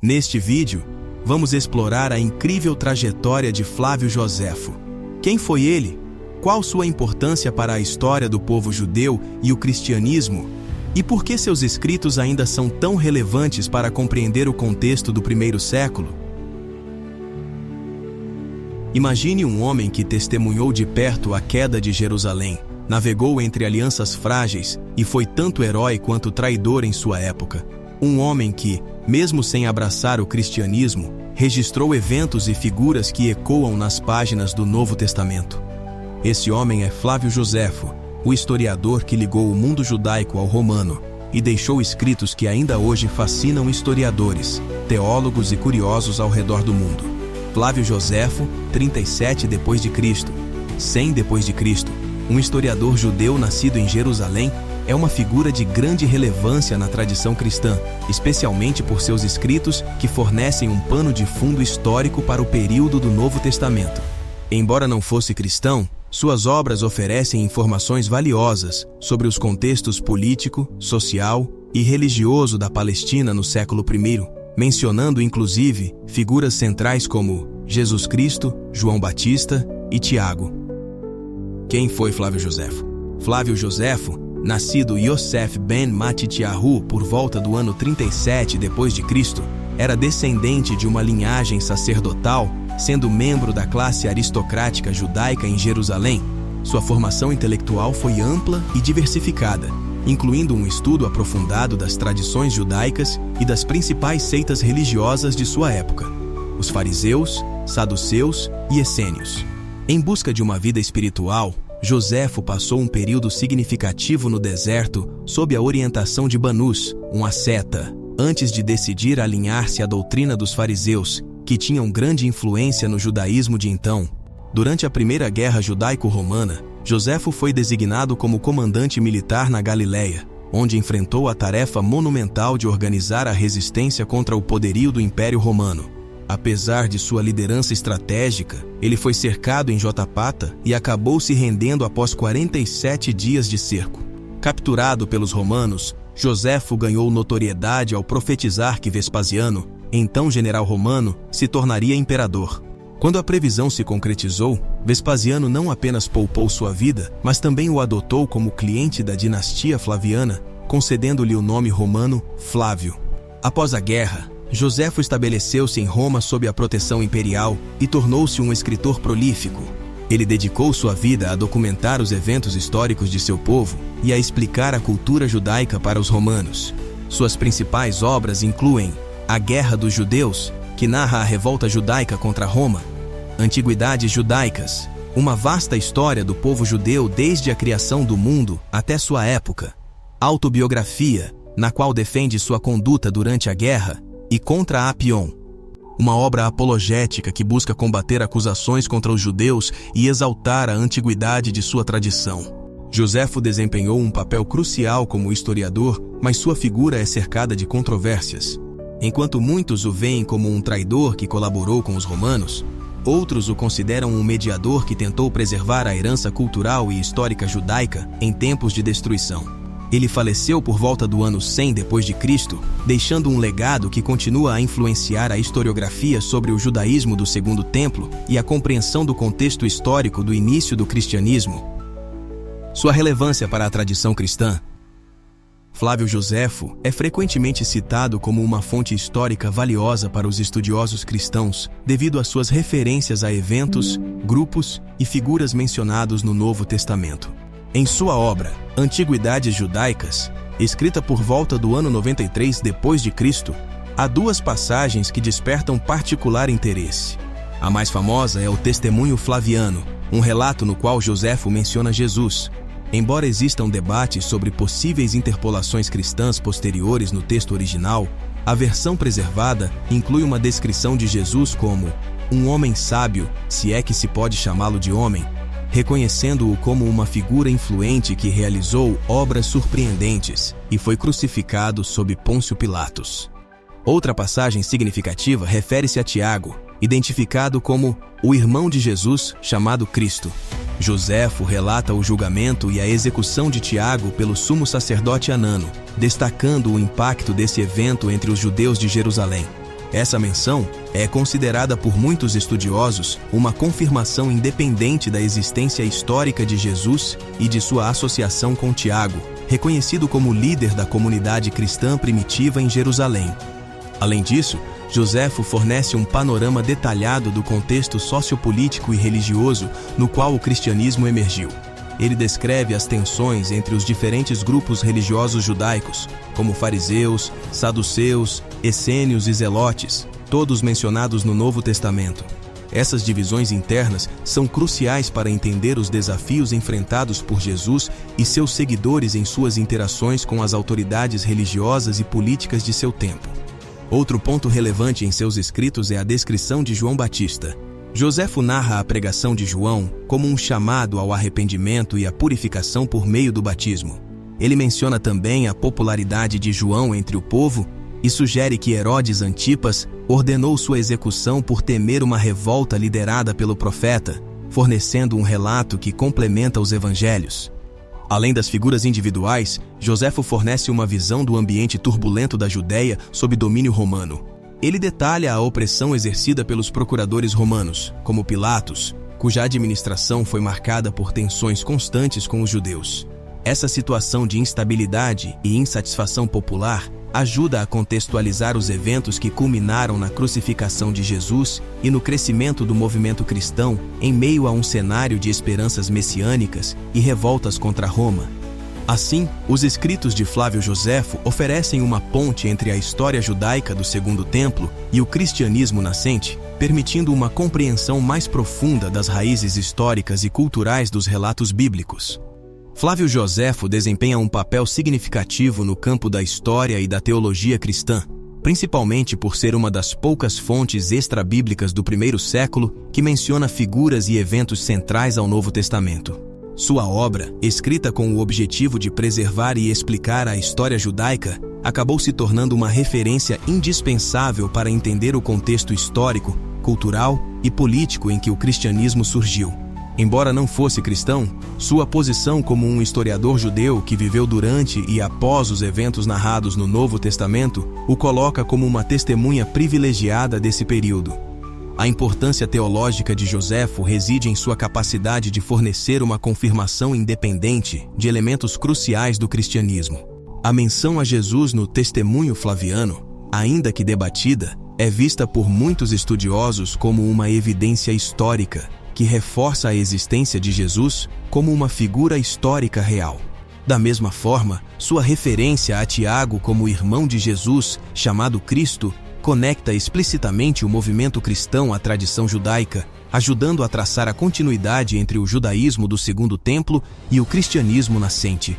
Neste vídeo, vamos explorar a incrível trajetória de Flávio Joséfo. Quem foi ele? Qual sua importância para a história do povo judeu e o cristianismo? E por que seus escritos ainda são tão relevantes para compreender o contexto do primeiro século? Imagine um homem que testemunhou de perto a queda de Jerusalém, navegou entre alianças frágeis e foi tanto herói quanto traidor em sua época. Um homem que, mesmo sem abraçar o cristianismo, registrou eventos e figuras que ecoam nas páginas do Novo Testamento. Esse homem é Flávio Joséfo, o historiador que ligou o mundo judaico ao romano e deixou escritos que ainda hoje fascinam historiadores, teólogos e curiosos ao redor do mundo. Flávio Joséfo, 37 d.C., 100 d.C., um historiador judeu nascido em Jerusalém, é uma figura de grande relevância na tradição cristã, especialmente por seus escritos que fornecem um pano de fundo histórico para o período do Novo Testamento. Embora não fosse cristão, suas obras oferecem informações valiosas sobre os contextos político, social e religioso da Palestina no século I, mencionando inclusive figuras centrais como Jesus Cristo, João Batista e Tiago. Quem foi Flávio Joséfo? Flávio Joséfo, nascido Yosef ben Matityahu por volta do ano 37 d.C., era descendente de uma linhagem sacerdotal, sendo membro da classe aristocrática judaica em Jerusalém. Sua formação intelectual foi ampla e diversificada, incluindo um estudo aprofundado das tradições judaicas e das principais seitas religiosas de sua época, os fariseus, saduceus e essênios. Em busca de uma vida espiritual, Joséfo passou um período significativo no deserto sob a orientação de Banus, um asceta, antes de decidir alinhar-se à doutrina dos fariseus, que tinham grande influência no judaísmo de então. Durante a Primeira Guerra Judaico-Romana, Joséfo foi designado como comandante militar na Galileia, onde enfrentou a tarefa monumental de organizar a resistência contra o poderio do Império Romano. Apesar de sua liderança estratégica, ele foi cercado em Jotapata e acabou se rendendo após 47 dias de cerco. Capturado pelos romanos, Joséfo ganhou notoriedade ao profetizar que Vespasiano, então general romano, se tornaria imperador. Quando a previsão se concretizou, Vespasiano não apenas poupou sua vida, mas também o adotou como cliente da dinastia Flaviana, concedendo-lhe o nome romano Flávio. Após a guerra, Joséfo estabeleceu-se em Roma sob a proteção imperial e tornou-se um escritor prolífico. Ele dedicou sua vida a documentar os eventos históricos de seu povo e a explicar a cultura judaica para os romanos. Suas principais obras incluem A Guerra dos Judeus, que narra a revolta judaica contra Roma, Antiguidades Judaicas, uma vasta história do povo judeu desde a criação do mundo até sua época, Autobiografia, na qual defende sua conduta durante a guerra, e Contra Apion, uma obra apologética que busca combater acusações contra os judeus e exaltar a antiguidade de sua tradição. Joséfo desempenhou um papel crucial como historiador, mas sua figura é cercada de controvérsias. Enquanto muitos o veem como um traidor que colaborou com os romanos, outros o consideram um mediador que tentou preservar a herança cultural e histórica judaica em tempos de destruição. Ele faleceu por volta do ano 100 d.C., deixando um legado que continua a influenciar a historiografia sobre o judaísmo do Segundo Templo e a compreensão do contexto histórico do início do cristianismo. Sua relevância para a tradição cristã. Flávio Joséfo é frequentemente citado como uma fonte histórica valiosa para os estudiosos cristãos, devido às suas referências a eventos, grupos e figuras mencionados no Novo Testamento. Em sua obra, Antiguidades Judaicas, escrita por volta do ano 93 d.C., há duas passagens que despertam particular interesse. A mais famosa é o Testemunho Flaviano, um relato no qual Joséfo menciona Jesus. Embora existam debates sobre possíveis interpolações cristãs posteriores no texto original, a versão preservada inclui uma descrição de Jesus como um homem sábio, se é que se pode chamá-lo de homem, reconhecendo-o como uma figura influente que realizou obras surpreendentes e foi crucificado sob Pôncio Pilatos. Outra passagem significativa refere-se a Tiago, identificado como o irmão de Jesus chamado Cristo. Joséfo relata o julgamento e a execução de Tiago pelo sumo sacerdote Anano, destacando o impacto desse evento entre os judeus de Jerusalém. Essa menção é considerada por muitos estudiosos uma confirmação independente da existência histórica de Jesus e de sua associação com Tiago, reconhecido como líder da comunidade cristã primitiva em Jerusalém. Além disso, Joséfo fornece um panorama detalhado do contexto sociopolítico e religioso no qual o cristianismo emergiu. Ele descreve as tensões entre os diferentes grupos religiosos judaicos, como fariseus, saduceus, essênios e zelotes, todos mencionados no Novo Testamento. Essas divisões internas são cruciais para entender os desafios enfrentados por Jesus e seus seguidores em suas interações com as autoridades religiosas e políticas de seu tempo. Outro ponto relevante em seus escritos é a descrição de João Batista. Joséfo narra a pregação de João como um chamado ao arrependimento e à purificação por meio do batismo. Ele menciona também a popularidade de João entre o povo e sugere que Herodes Antipas ordenou sua execução por temer uma revolta liderada pelo profeta, fornecendo um relato que complementa os evangelhos. Além das figuras individuais, Joséfo fornece uma visão do ambiente turbulento da Judéia sob domínio romano. Ele detalha a opressão exercida pelos procuradores romanos, como Pilatos, cuja administração foi marcada por tensões constantes com os judeus. Essa situação de instabilidade e insatisfação popular ajuda a contextualizar os eventos que culminaram na crucificação de Jesus e no crescimento do movimento cristão em meio a um cenário de esperanças messiânicas e revoltas contra Roma. Assim, os escritos de Flávio Joséfo oferecem uma ponte entre a história judaica do Segundo Templo e o cristianismo nascente, permitindo uma compreensão mais profunda das raízes históricas e culturais dos relatos bíblicos. Flávio Joséfo desempenha um papel significativo no campo da história e da teologia cristã, principalmente por ser uma das poucas fontes extra-bíblicas do primeiro século que menciona figuras e eventos centrais ao Novo Testamento. Sua obra, escrita com o objetivo de preservar e explicar a história judaica, acabou se tornando uma referência indispensável para entender o contexto histórico, cultural e político em que o cristianismo surgiu. Embora não fosse cristão, sua posição como um historiador judeu que viveu durante e após os eventos narrados no Novo Testamento o coloca como uma testemunha privilegiada desse período. A importância teológica de Joséfo reside em sua capacidade de fornecer uma confirmação independente de elementos cruciais do cristianismo. A menção a Jesus no Testemunho Flaviano, ainda que debatida, é vista por muitos estudiosos como uma evidência histórica que reforça a existência de Jesus como uma figura histórica real. Da mesma forma, sua referência a Tiago como irmão de Jesus, chamado Cristo, conecta explicitamente o movimento cristão à tradição judaica, ajudando a traçar a continuidade entre o judaísmo do Segundo Templo e o cristianismo nascente.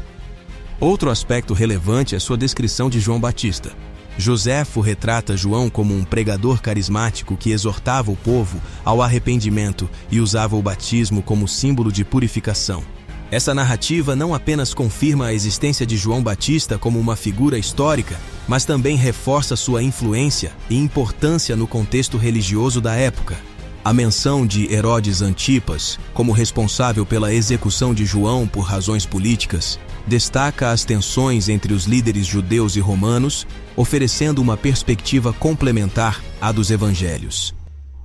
Outro aspecto relevante é sua descrição de João Batista. Joséfo retrata João como um pregador carismático que exortava o povo ao arrependimento e usava o batismo como símbolo de purificação. Essa narrativa não apenas confirma a existência de João Batista como uma figura histórica, mas também reforça sua influência e importância no contexto religioso da época. A menção de Herodes Antipas como responsável pela execução de João por razões políticas destaca as tensões entre os líderes judeus e romanos, oferecendo uma perspectiva complementar à dos evangelhos.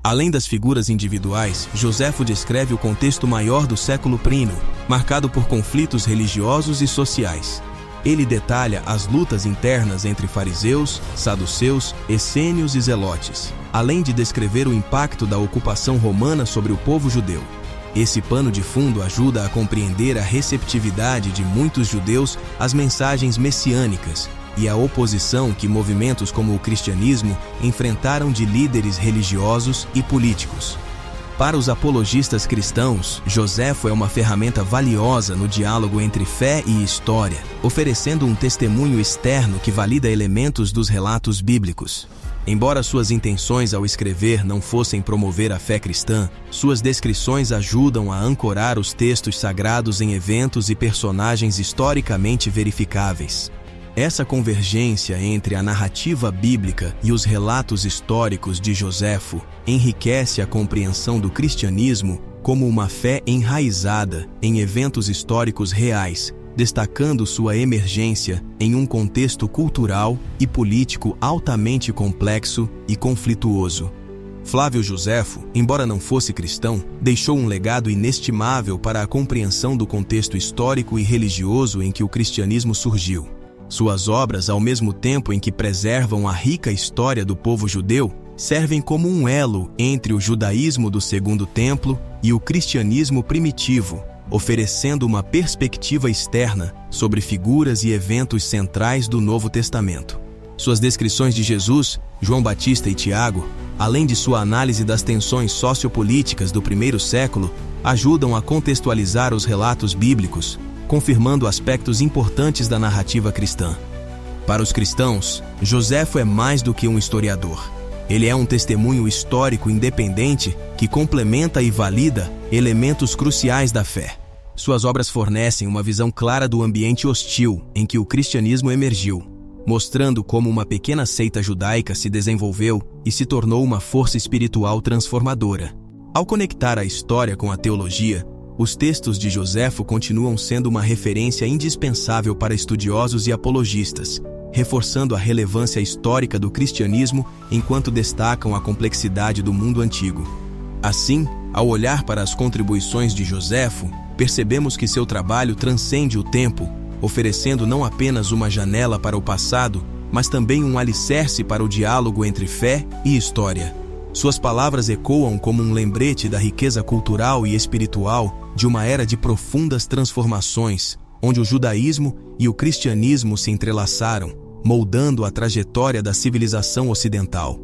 Além das figuras individuais, Joséfo descreve o contexto maior do século I, marcado por conflitos religiosos e sociais. Ele detalha as lutas internas entre fariseus, saduceus, essênios e zelotes, além de descrever o impacto da ocupação romana sobre o povo judeu. Esse pano de fundo ajuda a compreender a receptividade de muitos judeus às mensagens messiânicas e a oposição que movimentos como o cristianismo enfrentaram de líderes religiosos e políticos. Para os apologistas cristãos, Joséfo é uma ferramenta valiosa no diálogo entre fé e história, oferecendo um testemunho externo que valida elementos dos relatos bíblicos. Embora suas intenções ao escrever não fossem promover a fé cristã, suas descrições ajudam a ancorar os textos sagrados em eventos e personagens historicamente verificáveis. Essa convergência entre a narrativa bíblica e os relatos históricos de Joséfo enriquece a compreensão do cristianismo como uma fé enraizada em eventos históricos reais, destacando sua emergência em um contexto cultural e político altamente complexo e conflituoso. Flávio Josefo, embora não fosse cristão, deixou um legado inestimável para a compreensão do contexto histórico e religioso em que o cristianismo surgiu. Suas obras, ao mesmo tempo em que preservam a rica história do povo judeu, servem como um elo entre o judaísmo do Segundo Templo e o cristianismo primitivo, oferecendo uma perspectiva externa sobre figuras e eventos centrais do Novo Testamento. Suas descrições de Jesus, João Batista e Tiago, além de sua análise das tensões sociopolíticas do primeiro século, ajudam a contextualizar os relatos bíblicos, confirmando aspectos importantes da narrativa cristã. Para os cristãos, Josefo é mais do que um historiador. Ele é um testemunho histórico independente que complementa e valida elementos cruciais da fé. Suas obras fornecem uma visão clara do ambiente hostil em que o cristianismo emergiu, mostrando como uma pequena seita judaica se desenvolveu e se tornou uma força espiritual transformadora. Ao conectar a história com a teologia, os textos de Josefo continuam sendo uma referência indispensável para estudiosos e apologistas, reforçando a relevância histórica do cristianismo enquanto destacam a complexidade do mundo antigo. Assim, ao olhar para as contribuições de Josefo, percebemos que seu trabalho transcende o tempo, oferecendo não apenas uma janela para o passado, mas também um alicerce para o diálogo entre fé e história. Suas palavras ecoam como um lembrete da riqueza cultural e espiritual de uma era de profundas transformações, onde o judaísmo e o cristianismo se entrelaçaram, moldando a trajetória da civilização ocidental.